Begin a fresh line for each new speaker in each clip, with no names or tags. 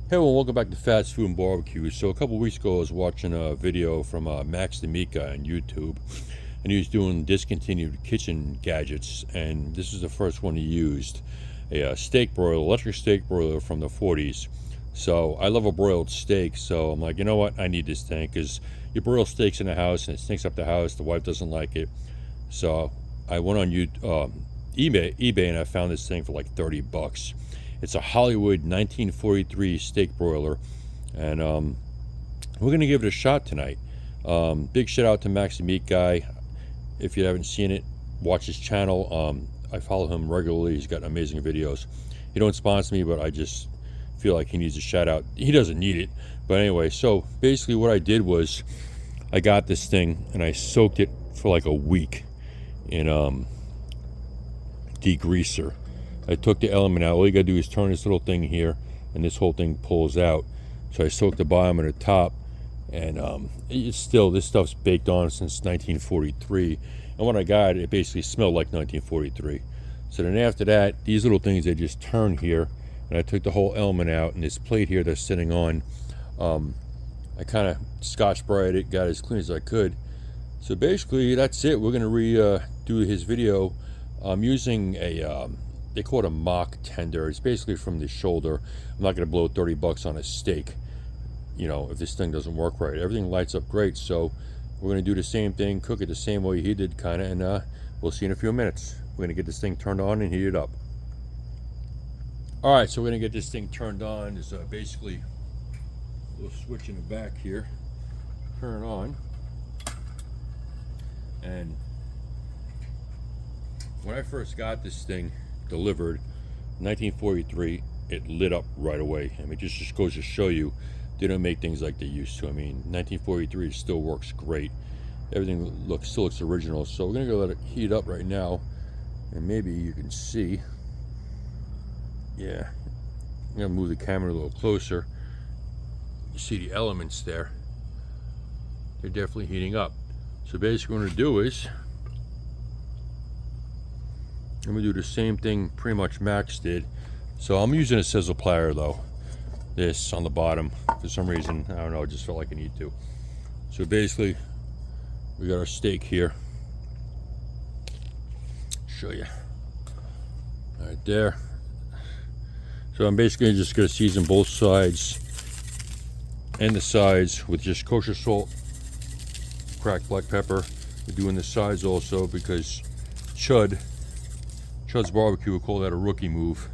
Hey everyone, welcome back to Fast Food and Barbecue. So a couple weeks ago I was watching a video from Max the Meat Guy on YouTube, and he was doing discontinued kitchen gadgets, and this is the first one he used, a steak broiler, electric steak broiler from the 40s. So I love a broiled steak, so I'm like, you know what, I need this thing, because you broil steaks in the house and it stinks up the house, the wife doesn't like it. So I went on eBay and I found this thing for like 30 bucks. It's a Hollywood 1943 steak broiler, and we're going to give it a shot tonight. Big shout out to Max the Meat Guy. If you haven't seen it, watch his channel. I follow him regularly. He's got amazing videos. He don't sponsor me, but I just feel like he needs a shout out. He doesn't need it. But anyway, so basically what I did was I got this thing and I soaked it for like a week in degreaser. I took the element out. All you gotta do is turn this little thing here, and this whole thing pulls out. So I soaked the bottom and the top, and it's still, this stuff's baked on since 1943. And when I got it, it basically smelled like 1943. So then after that, these little things, they just turn here, and I took the whole element out, and this plate here that's sitting on, I kind of Scotch-Brite it, got it as clean as I could. So basically, that's it. We're gonna redo his video. I'm using a they call it a mock tender. It's basically from the shoulder. I'm not going to blow 30 bucks on a steak, you know, if this thing doesn't work right. Everything lights up great, so we're going to do the same thing, cook it the same way he did, kind of, and we'll see in a few minutes. We're going to get this thing turned on and heat it up. All right, so we're going to get this thing turned on. There's basically a little switch in the back here. Turn it on. And when I first got this thing delivered, 1943, it lit up right away. I mean, it just goes to show you they don't make things like they used to. I mean, 1943 it still works great. Everything still looks original. So we're gonna go let it heat up right now, and maybe you can see. Yeah, I'm gonna move the camera a little closer. You see the elements there. They're definitely heating up. So basically what I'm gonna do is I'm gonna do the same thing pretty much Max did. So I'm using a sizzle plier though. This on the bottom, for some reason, I don't know, I just felt like I need to. So basically, we got our steak here. Show you. Right there. So I'm basically just gonna season both sides and the sides with just kosher salt, cracked black pepper. We're doing the sides also because Chud's Barbecue will call that a rookie move.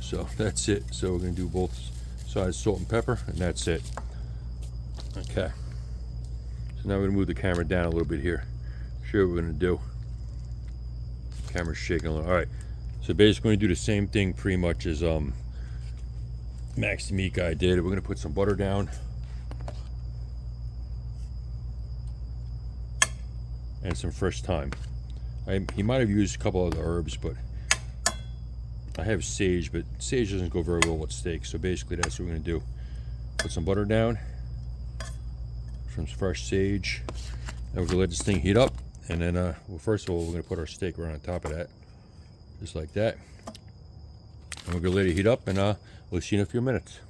So that's it. So we're going to do both sides salt and pepper, and that's it. Okay. So now we're going to move the camera down a little bit here. Show you what we're going to do. Camera's shaking a little. All right. So basically, we're going to do the same thing pretty much as Max the Meat Guy did. We're going to put some butter down. And some fresh thyme. He might have used a couple other herbs, but I have sage, but sage doesn't go very well with steak. So basically that's what we're going to do. Put some butter down, some fresh sage, and we're going to let this thing heat up. And then, well, first of all, we're going to put our steak right on top of that, just like that. And we're going to let it heat up, and we'll see in a few minutes.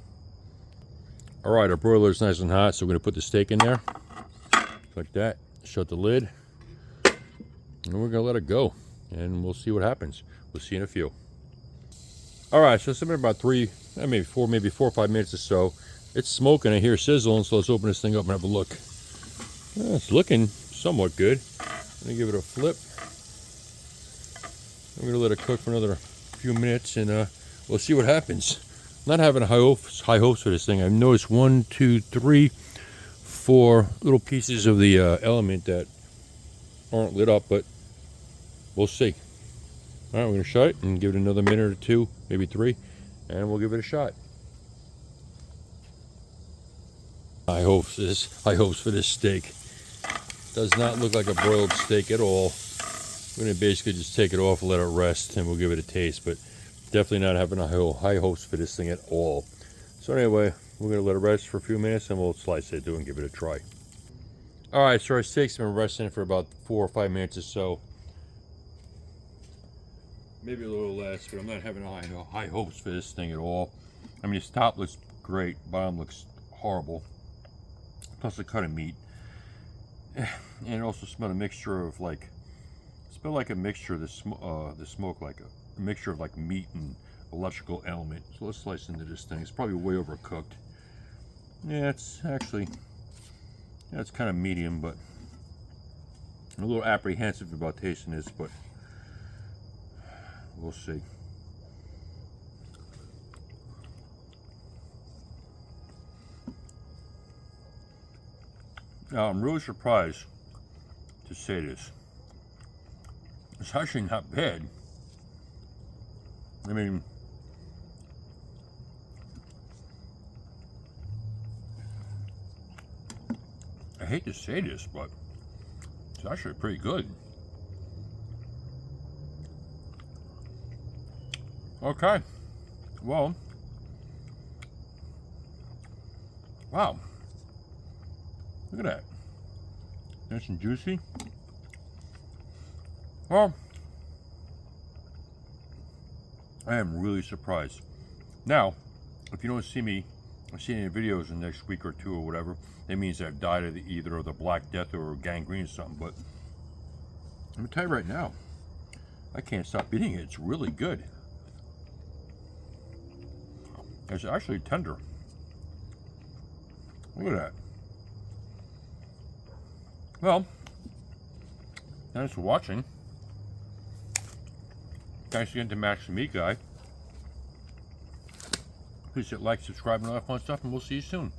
All right, our broiler is nice and hot, so we're going to put the steak in there, like that. Shut the lid. And we're gonna let it go, and we'll see what happens. We'll see in a few. All right, so it's been about maybe four or 5 minutes or so. It's smoking. I hear sizzling, so let's open this thing up and have a look. It's looking somewhat good. I'm gonna give it a flip. I'm gonna let it cook for another few minutes, and we'll see what happens. I'm not having high hopes for this thing. I've noticed 1, 2, 3, 4 little pieces of the element that aren't lit up, but we'll see. All right, we're gonna shut it and give it another minute or two, maybe 3, and we'll give it a shot. High hopes for this steak. Does not look like a broiled steak at all. We're gonna basically just take it off and let it rest, and we'll give it a taste, but definitely not having high hopes for this thing at all. So anyway, we're gonna let it rest for a few minutes, and we'll slice it and give it a try. All right, so our steak's been resting for about 4 or 5 minutes or so. Maybe a little less, but I'm not having high hopes for this thing at all. I mean, this top looks great. Bottom looks horrible. Plus the cut of meat. And it also smelled a mixture of like, smelled like a mixture of the smoke, like a mixture of like meat and electrical element. So let's slice into this thing. It's probably way overcooked. Yeah, it's actually, yeah, it's kind of medium, but I'm a little apprehensive about tasting this, but we'll see. Now, I'm really surprised to say this. It's actually not bad. I mean, I hate to say this, but it's actually pretty good. Okay. Well, wow. Look at that. Nice and juicy. Well, I am really surprised. Now, if you don't see me, see any videos in the next week or two or whatever, that means I've died of either of the Black Death or gangrene or something. But I'm gonna tell you right now, I can't stop eating it. It's really good. It's actually tender. Look at that. Well, thanks for watching. Thanks again to Max the Meat Guy. Please hit like, subscribe, and all that fun stuff, and we'll see you soon.